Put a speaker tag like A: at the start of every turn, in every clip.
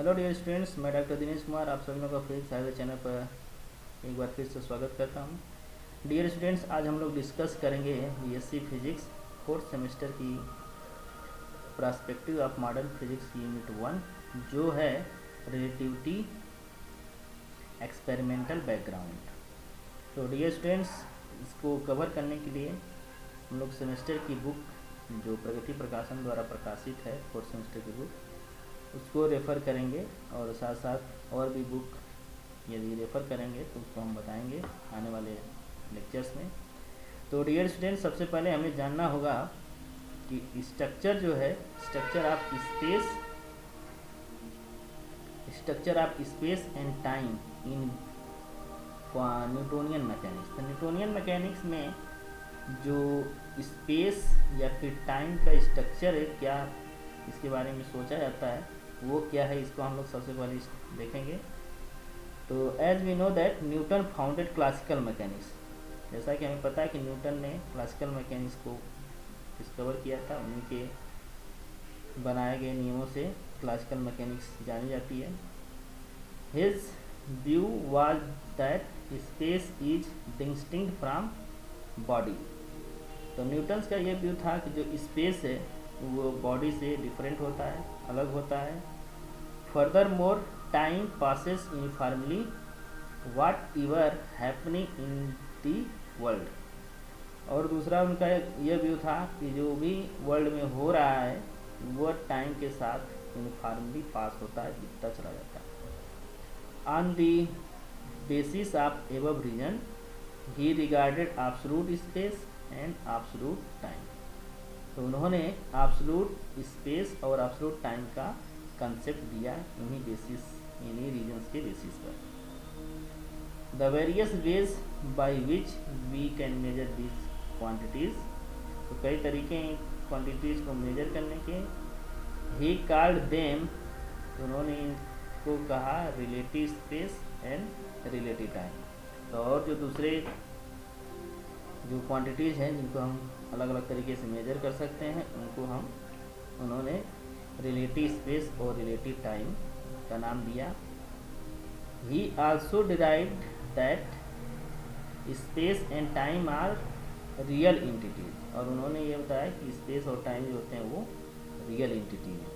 A: Hello dear students, मैं doctor Dinesh Kumar आप सभी लोगों का फिजिक्स हाईवे चैनल पर एक बार फिर से स्वागत करता हूं। डियर स्टूडेंट्स, आज हम लोग डिस्कस करेंगे बीएससी फिजिक्स फोर्थ सेमेस्टर की perspective of modern physics unit 1, जो है रिलेटिविटी एक्सपेरिमेंटल बैकग्राउंड। तो डियर स्टूडेंट्स, इसको कवर करने के लिए हम लोग सेमेस्टर की बुक जो प्रगति प्रकाशन द्वारा प्रकाशित है, फोर्थ सेमेस्टर की बुक, उसको रेफ़र करेंगे और साथ साथ और भी बुक यदि रेफ़र करेंगे तो उसको हम बताएंगे आने वाले लेक्चर्स में। तो डियर स्टूडेंट, सबसे पहले हमें जानना होगा कि स्ट्रक्चर जो है, structure of space and time in Newtonian mechanics. तो न्यूटोनियन मैकेनिक्स में जो स्पेस या फिर टाइम का स्ट्रक्चर है, क्या इसके बारे में सोचा जाता है, वो क्या है, इसको हम लोग सबसे पहले देखेंगे। तो as we know that Newton founded classical mechanics. जैसा कि हमें पता है कि न्यूटन ने क्लासिकल मैकेनिक्स को डिस्कवर किया था, उन्हीं के बनाए गए नियमों से क्लासिकल मैकेनिक्स जानी जाती है। His view was that space is distinct from body. तो न्यूटन्स का ये व्यू था कि जो स्पेस है वो बॉडी से डिफरेंट होता है, अलग होता है। Furthermore time passes uniformly whatever happening in the world. और दूसरा उनका यह व्यू था कि जो भी वर्ल्ड में हो रहा है वो टाइम के साथ यूनिफॉर्मली पास होता है, बीतता चला जाता है। On the basis of above reason he regarded absolute space and absolute time. तो उन्होंने एब्सोल्यूट स्पेस और एब्सोल्यूट टाइम का कंसेप्ट दिया इन्हीं रीजन्स के बेसिस पर। The various ways by which we can measure this quantities. तो कई तरीके हैं क्वांटिटीज को मेजर करने के। ही कॉल्ड देम, उन्होंने इनको कहा relative space and relative time. तो और जो दूसरे जो क्वांटिटीज़ हैं जिनको हम अलग अलग तरीके से मेजर कर सकते हैं, उन्होंने रिलेटिव स्पेस और रिलेटिव टाइम का नाम दिया। He also derived that space and time are real entities. और उन्होंने ये बताया कि स्पेस और टाइम जो होते हैं वो रियल एंटिटी हैं।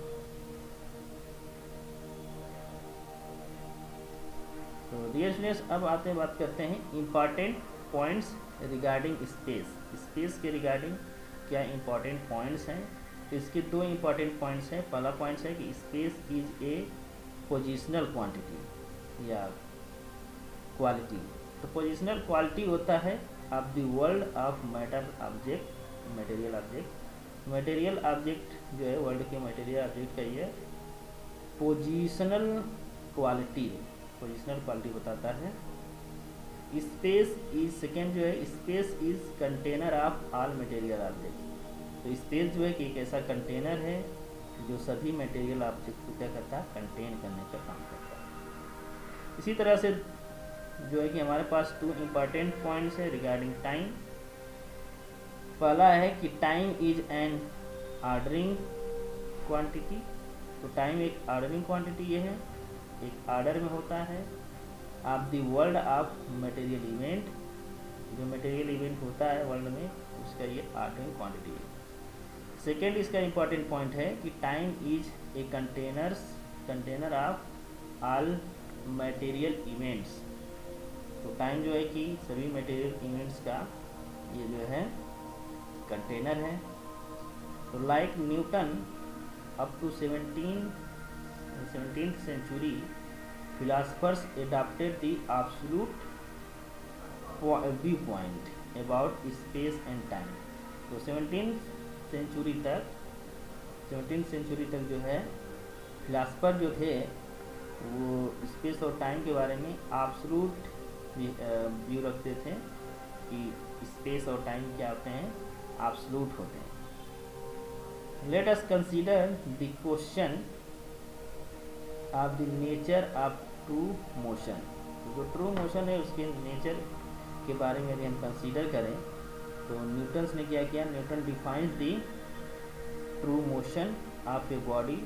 A: तो डियर स्टूडेंट्स, अब बात करते हैं इम्पॉर्टेंट पॉइंट्स रिगार्डिंग स्पेस के रिगार्डिंग क्या इंपॉर्टेंट पॉइंट्स हैं। तो इसके दो इंपॉर्टेंट पॉइंट्स हैं। पहला पॉइंट है कि space is a positional quantity या क्वालिटी। तो पोजिशनल क्वालिटी होता है of the world of matter object, material object. Material object जो है वर्ल्ड के मटेरियल ऑब्जेक्ट का ये पोजिशनल क्वालिटी बताता है। स्पेस इज सेकेंड जो है, space is container of all material object. तो स्पेस जो है कि एक ऐसा कंटेनर है जो सभी मटेरियल ऑब्जेक्ट को क्या करता है, कंटेन करने का काम करता है। इसी तरह से जो है कि हमारे पास दो इम्पॉर्टेंट पॉइंट्स है रिगार्डिंग टाइम। पहला है कि time is an ordering quantity. तो टाइम एक ऑर्डरिंग क्वांटिटी ये है, एक ऑर्डर में होता है of the world of material event. जो मटेरियल इवेंट होता है वर्ल्ड में उसका ये ऑर्डरिंग क्वांटिटी है। सेकेंड इसका इंपॉर्टेंट पॉइंट है कि time is a container of all material events. तो टाइम जो है कि सभी मटेरियल इवेंट्स का ये जो है कंटेनर है। तो like Newton up to 17th century philosophers adopted the absolute viewpoint about space and time। तो 17th century तक जो है फिलासफर जो थे वो स्पेस और टाइम के बारे में एब्सोल्यूट व्यू रखते थे कि स्पेस और टाइम क्या होते हैं, एब्सोल्यूट होते हैं। Late us consider the question of the nature of true motion. तो जो ट्रू मोशन है उसके नेचर के बारे में यदि हम कंसीडर करें तो न्यूटन्स ने क्या किया, Newton defines the true motion of a body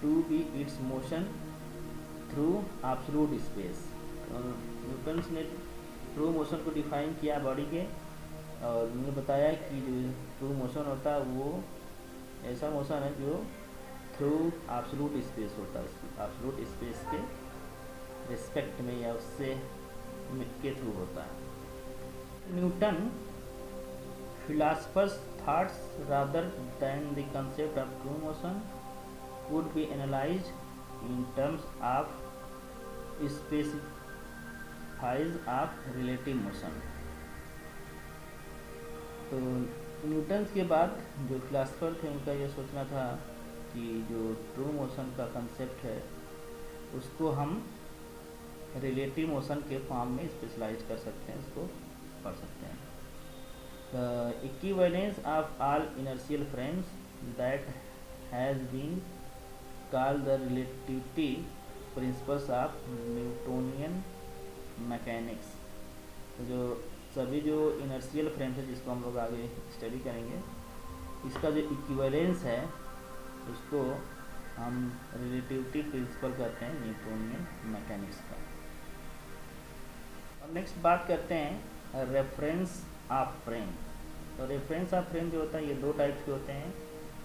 A: to be its motion through absolute space. Newton's ने ट्रू मोशन को डिफाइन किया बॉडी के, और उन्होंने बताया कि जो ट्रू मोशन होता है वो ऐसा मोशन है जो थ्रू एब्सोल्यूट स्पेस होता है, एब्सोल्यूट स्पेस के रिस्पेक्ट में या उससे के थ्रू होता है। Newton philosophers thoughts rather than the concept of true motion could be analyzed in terms of specifies of relative motion। तो न्यूटन के बाद जो फिलासफर थे उनका ये सोचना था कि जो ट्रू मोशन का कंसेप्ट है उसको हम रिलेटिव मोशन के फॉर्म में स्पेशलाइज कर सकते हैं, उसको पढ़ सकते हैं। The equivalence of all inertial frames that has been called the relativity principles of Newtonian mechanics। तो जो सभी जो इनर्शियल फ्रेम्स है जिसको हम लोग आगे स्टडी करेंगे, इसका जो इक्विवेलेंस है उसको हम रिलेटिविटी प्रिंसिपल कहते हैं न्यूटोनियन मैकेनिक्स का। और नेक्स्ट बात करते हैं रेफरेंस ऑफ फ्रेम। तो रेफरेंस ऑफ फ्रेम जो होता है ये दो टाइप्स के होते हैं,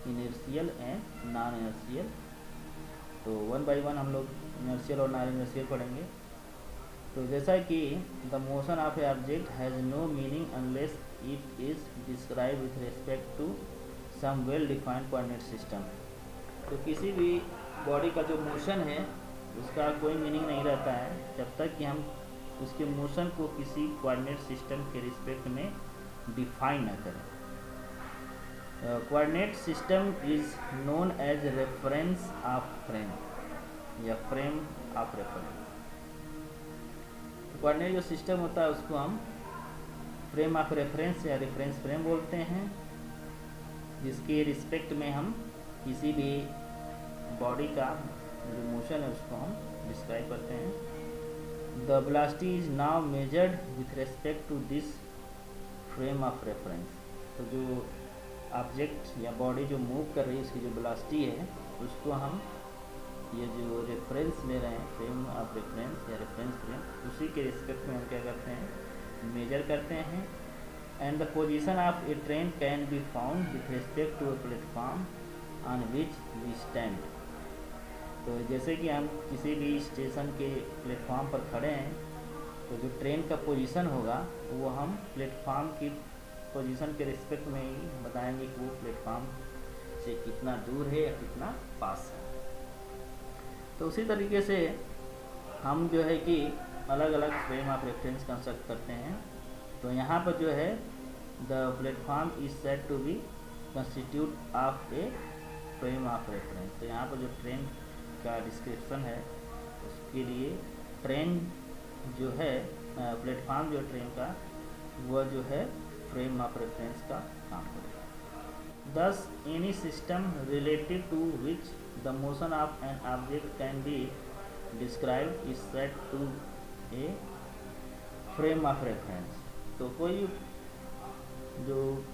A: इनर्शियल एंड नॉन इनर्शियल। तो वन बाय वन हम लोग इनर्शियल और नॉन इनर्शियल पढ़ेंगे। तो जैसा कि the motion of a object has no meaning unless it is describe with respect to some well defined coordinate system. तो किसी भी बॉडी का जो मोशन है उसका कोई मीनिंग नहीं रहता है जब तक कि हम उसके मोशन को किसी कोऑर्डिनेट सिस्टम के रिस्पेक्ट में डिफाइन न करें। Coordinate system is known as reference of frame या फ्रेम ऑफ रेफरेंस। कोऑर्डिनेट जो सिस्टम होता है उसको हम फ्रेम ऑफ रेफरेंस या रेफरेंस फ्रेम बोलते हैं, जिसके रिस्पेक्ट में हम किसी भी बॉडी का जो मोशन है उसको हम डिस्क्राइब करते हैं। The velocity is now measured with respect to this frame of reference। तो जो ऑब्जेक्ट या बॉडी जो मूव कर रही है उसकी जो वेलोसिटी है उसको हम ये जो रेफरेंस ले रहे हैं फ्रेम ऑफ रेफरेंस या रेफरेंस फ्रेम, उसी के रिस्पेक्ट में हम क्या करते हैं मेजर करते हैं। And the position of a train can be found with respect to a platform on which we stand. तो जैसे कि हम किसी भी स्टेशन के प्लेटफॉर्म पर खड़े हैं तो जो ट्रेन का पोजीशन होगा वो हम प्लेटफॉर्म की पोजीशन के रिस्पेक्ट में ही बताएंगे कि वो प्लेटफॉर्म से कितना दूर है या कितना पास है। तो उसी तरीके से हम जो है कि अलग अलग फ्रेम ऑफ रेफरेंस कंस्ट्रक्ट करते हैं। तो यहाँ पर जो है the platform is said to be constitute of a frame of reference. तो यहाँ पर जो ट्रेन का डिस्क्रिप्शन है उसके लिए ट्रेन जो है प्लेटफॉर्म जो ट्रेन का वह जो है फ्रेम ऑफ रेफरेंस का काम करेगा। Thus any system related to which the motion of an object can be described is said to a frame of reference. तो कोई जो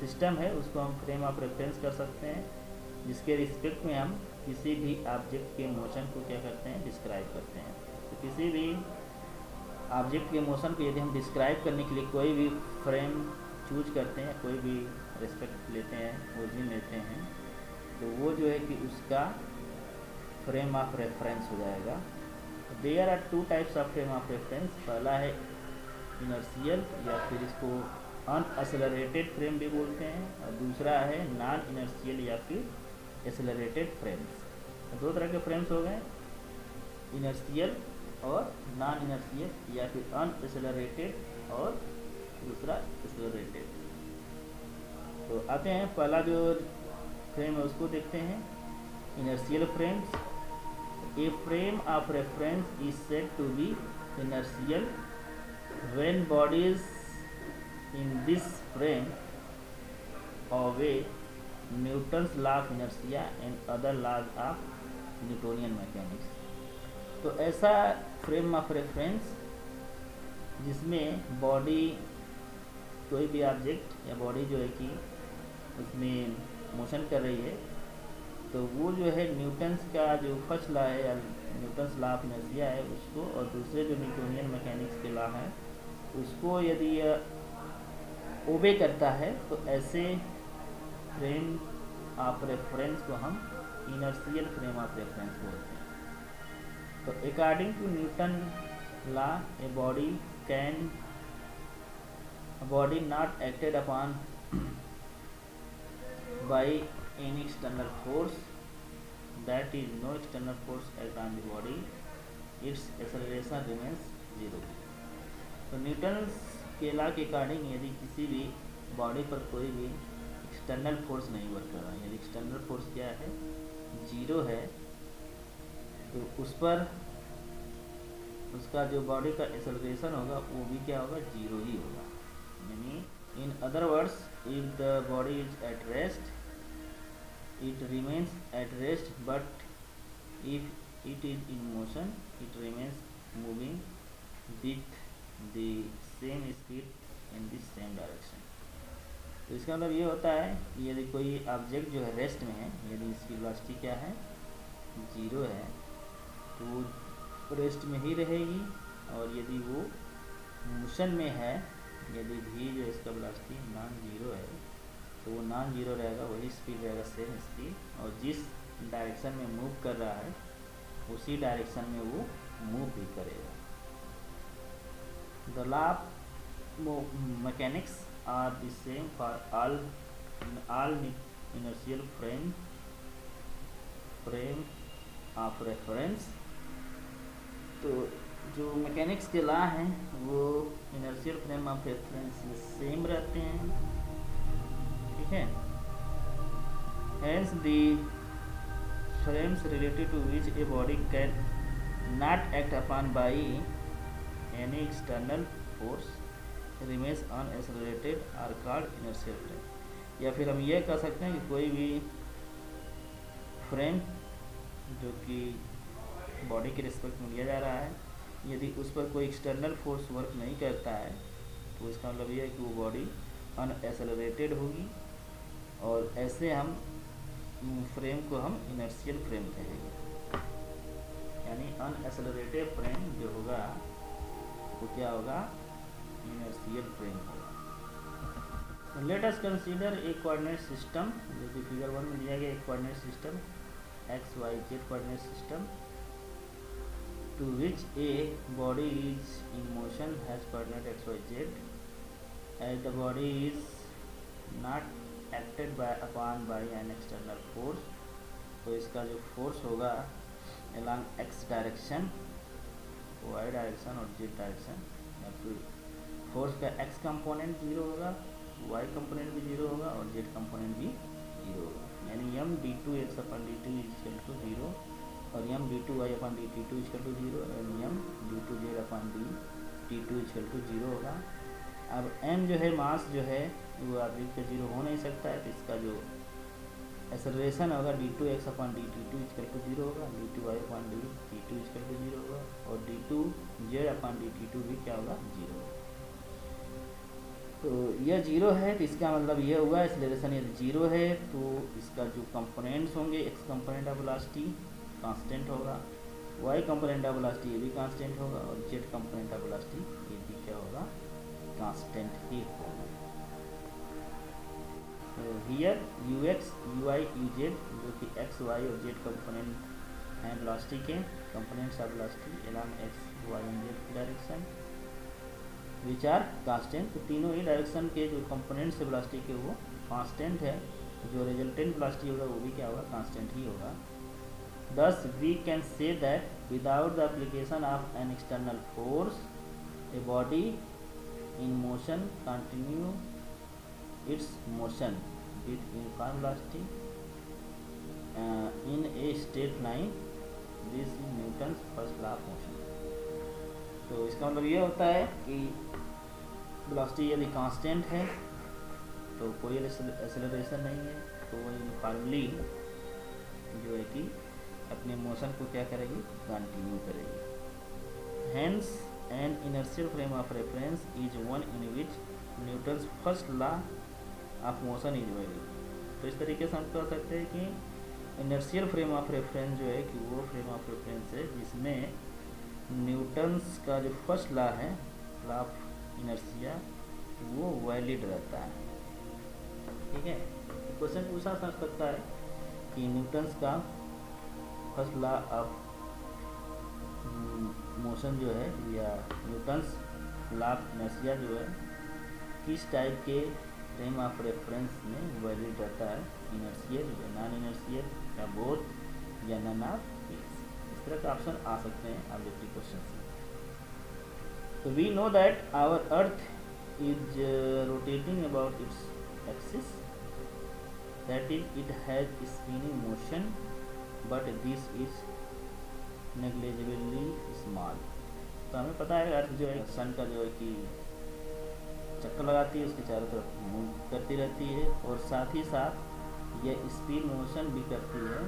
A: सिस्टम है उसको हम फ्रेम ऑफ रेफरेंस कर सकते हैं, जिसके रिस्पेक्ट में हम किसी भी ऑब्जेक्ट के मोशन को क्या करते हैं डिस्क्राइब करते हैं। तो किसी भी ऑब्जेक्ट के मोशन को यदि हम डिस्क्राइब करने के लिए कोई भी फ्रेम चूज करते हैं, कोई भी रिस्पेक्ट लेते हैं, ओरिजिन लेते हैं, तो वो जो है कि उसका फ्रेम ऑफ रेफरेंस हो जाएगा। There are two types of frame of reference. पहला है इनर्शियल या फिर इसको अनएक्सेलरेटेड फ्रेम भी बोलते हैं, और दूसरा है नॉन इनर्शियल या फिर एक्सेलरेटेड फ्रेम्स। दो तरह के फ्रेम्स हो गए, इनर्शियल और नॉन इनर्शियल या फिर अनएक्सेलरेटेड और दूसरा एक्सेलरेटेड। तो आते हैं पहला जो फ्रेम है उसको देखते हैं, inertial frames. A frame of reference is said to be inertial when bodies in this frame obey Newton's law of inertia and other laws of Newtonian mechanics. तो ऐसा फ्रेम ऑफ रेफरेंस जिसमें body कोई भी object या body जो है कि उसमें मोशन कर रही है, तो वो जो है न्यूटन्स का जो फर्स्ट लॉ है या न्यूटन्स लॉ ऑफ इनर्शिया है उसको, और दूसरे जो न्यूटोनियन मैकेनिक्स के लॉ है उसको यदि ओबे करता है तो ऐसे फ्रेम ऑफ रेफरेंस को हम इनर्शियल फ्रेम ऑफ रेफरेंस बोलते हैं। तो according to Newton law a body not acted upon by any external force, that is no external force act on the body, its acceleration remains zero। तो Newton के law के according यदि किसी भी body पर कोई भी एक्सटर्नल फोर्स नहीं वर्क कर रहा है, यदि एक्सटर्नल फोर्स क्या है, जीरो है, तो उस पर उसका जो बॉडी का एक्सेलरेशन होगा वो भी क्या होगा, जीरो ही होगा। यानी in other words, if the body is at rest it remains at rest, but if it is in motion it remains moving with the same speed in the same direction। तो इसका मतलब ये होता है कि यदि कोई ऑब्जेक्ट जो है रेस्ट में है, यदि इसकी वेलोसिटी क्या है, जीरो है, तो वो रेस्ट में ही रहेगी, और यदि वो मोशन में है, यदि भी जो इसका वेलोसिटी नॉन जीरो है तो वो नॉन जीरो रहेगा, वही स्पीड रहेगा, सेम स्पीड, और जिस डायरेक्शन में मूव कर रहा है उसी डायरेक्शन में वो मूव भी करेगा। The law of mechanics are the same for all inertial frame of reference. तो जो मैकेनिक्स के लॉ हैं वो इनर्शियल फ्रेम ऑफ रेफरेंस में सेम रहते हैं, ठीक है। Hence the frames related to which a body can not act upon by any external force remains unaccelerated are called inertial frame. या फिर हम ये कह सकते हैं कि कोई भी फ्रेम जो कि बॉडी के रिस्पेक्ट में लिया जा रहा है, यदि उस पर कोई एक्सटर्नल फोर्स वर्क नहीं करता है तो इसका मतलब ये है कि वो बॉडी अनएक्सेलरेटेड होगी, और ऐसे हम फ्रेम को हम इनर्शियल फ्रेम कहेंगे। यानी अनएक्सेलरेटेड फ्रेम जो होगा वो क्या होगा, इनर्शियल फ्रेम होगा। Let us consider a coordinate system, जो कि फिगर 1 में दिया गया एक coordinate system X Y Z coordinate system, to which a body is in motion has coordinate x y z, as the body is not acted upon by an external force। तो इसका जो force होगा along x direction, y direction और z direction, या फिर force का x component zero होगा, y component भी जीरो होगा और z कंपोनेंट भी जीरो होगा। यानी m d2 x upon dt equal to zero, और m d2 y upon dt2 equal to zero, और m d2 z upon dt2 equal to zero होगा। अब m जो है मास जो है वो ऑब्जेक्ट का जीरो हो नहीं सकता है, तो इसका जो एक्सेलरेशन होगा d2 x upon dt2 equal to zero होगा, d2 y upon dt2 equal to zero होगा, और d2 z अपन dt2 भी क्या होगा, जीरो होगा। तो यह जीरो है तो इसका मतलब ये हुआ एक्सेलरेशन यदि जीरो है तो इसका जो कंपोनेंट्स होंगे, x component of velocity constant होगा, y कंपोनेंट ऑफ वेलोसिटी ये भी कांस्टेंट होगा, और z कंपोनेंट ऑफ वेलोसिटी ये भी क्या होगा, कांस्टेंट ही होगा। हियर ux uy uz जो कि x y और z कंपोनेंट हैं वेलोसिटी के, components of velocity along x y and z direction which are constant. तो तीनों ही डायरेक्शन के जो कंपोनेंट्स है वेलोसिटी के वो कांस्टेंट है, जो रिजल्टेंट वेलोसिटी होगा वो भी क्या होगा, कांस्टेंट ही होगा। Thus we can say that without the application of an external force a body in motion continue its motion with uniform velocity in a straight line। This is Newton's first law of motion। तो इसका मतलब ये होता है कि velocity यदि constant है तो कोई एक्सेलरेशन नहीं है, तो वो यूनिफॉर्मली जो है कि अपने मोशन को क्या करेगी, कंटिन्यू करेगी। Hence N inertial frame of reference is one in which Newton's first law of motion is valid. तो इस तरीके से हम कह सकते हैं कि इनर्शियल फ्रेम ऑफ रेफरेंस जो है कि वो फ्रेम ऑफ रेफरेंस है जिसमें न्यूटन्स का जो फर्स्ट लॉ है, लॉ ऑफ इनर्शिया, वो वैलिड रहता है। ठीक है, क्वेश्चन पूछा जा सकता है कि न्यूटन्स का फर्स्ट लॉ ऑफ मोशन जो है या न्यूटन्स लॉ ऑफ इनर्शिया जो है किस टाइप के फ्रेम ऑफ रेफरेंस में वैलिड रहता है, इनर्शियल या नॉन इनर्शियल या बोथ या नन ऑफ दीज। इस तरह के ऑप्शन आ सकते हैं ऑब्जेक्टिव क्वेश्चन से। तो we know that our earth is rotating about its axis, that is it has spinning motion but this is negligibly small. तो हमें पता है अर्थ जो है सन का जो है कि चक्कर लगाती है, उसके चारों तरफ मूव करती रहती है और साथ ही साथ यह स्पिन मोशन भी करती है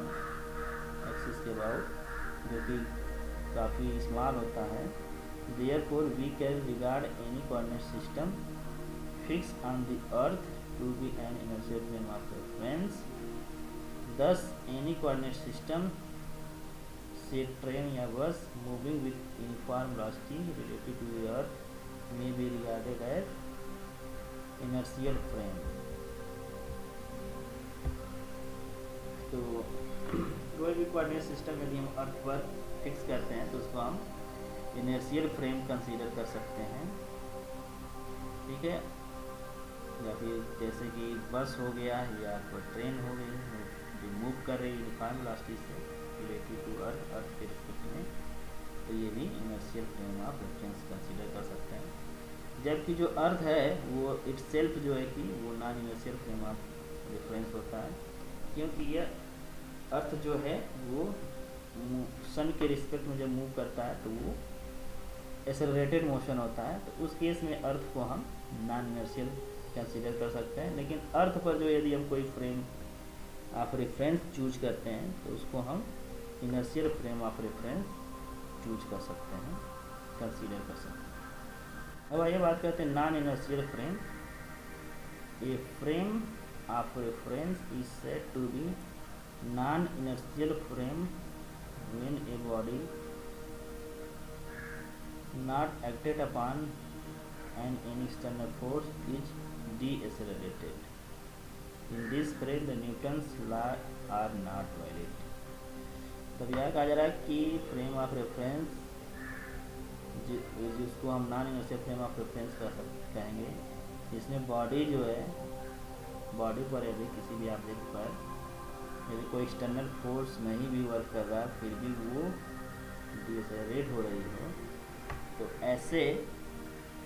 A: एक्सिस के अबाउट, जो कि काफ़ी स्मॉल होता है। Therefore we can regard any coordinate system fix on the earth to be an inertial frame of reference. Thus any coordinate system say train या bus moving with uniform velocity related to the earth may be regarded as inertial frame। तो कोई भी coordinate system यदि हम अर्थ पर fix करते हैं तो उसको हम इनर्शियल फ्रेम कंसीडर कर सकते हैं। ठीक है, या फिर जैसे कि बस हो गया या कोई ट्रेन हो गई जो मूव कर रही है यूनिफॉर्म वेलोसिटी से रिलेटेड टू अर्थ के रिस्पेक्ट में, तो ये भी inertial frame of reference consider कर सकते हैं। जबकि जो अर्थ है वो इटसेल्फ जो है कि वो non inertial frame of reference होता है, क्योंकि यह अर्थ जो है वो सन के रिस्पेक्ट में जब मूव करता है तो वो एक्सेलरेटेड मोशन होता है, तो उस केस में अर्थ को हम नॉन इनर्शियल कंसीडर कर सकते हैं। लेकिन अर्थ पर जो यदि हम कोई फ्रेम ऑफ रेफरेंस चूज करते हैं तो उसको हम inertial frame of reference choose कर सकते हैं, कंसीडर कर सकते हैं। अब आइए बात करते हैं non inertial frame. A frame of reference is said to be non inertial frame when a body not acted upon an any external force is deaccelerated. In this frame the Newton's law are not valid. तब यह कहा जा रहा है कि frame of reference जिसको हम non inertial frame of reference कहेंगे, इसमें बॉडी जो है, बॉडी पर यदि किसी भी ऑब्जेक्ट पर यदि कोई एक्सटर्नल फोर्स नहीं भी वर्क कर रहा है फिर भी वो डिसेलरेट हो रही हो, तो ऐसे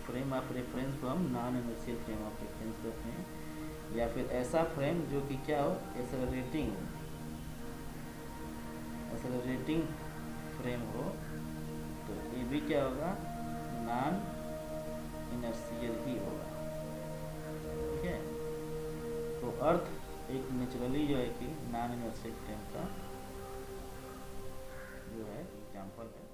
A: फ्रेम ऑफ रेफरेंस को हम non inertial frame of reference कहते हैं। या फिर ऐसा फ्रेम जो कि क्या हो, एक्सेलरेटिंग फ्रेम हो, तो ये भी क्या होगा, नॉन इनर्शियल ही होगा। ठीक है, तो अर्थ एक नेचुरली जो है कि नॉन इनर्शियल फ्रेम का जो है एग्जाम्पल है।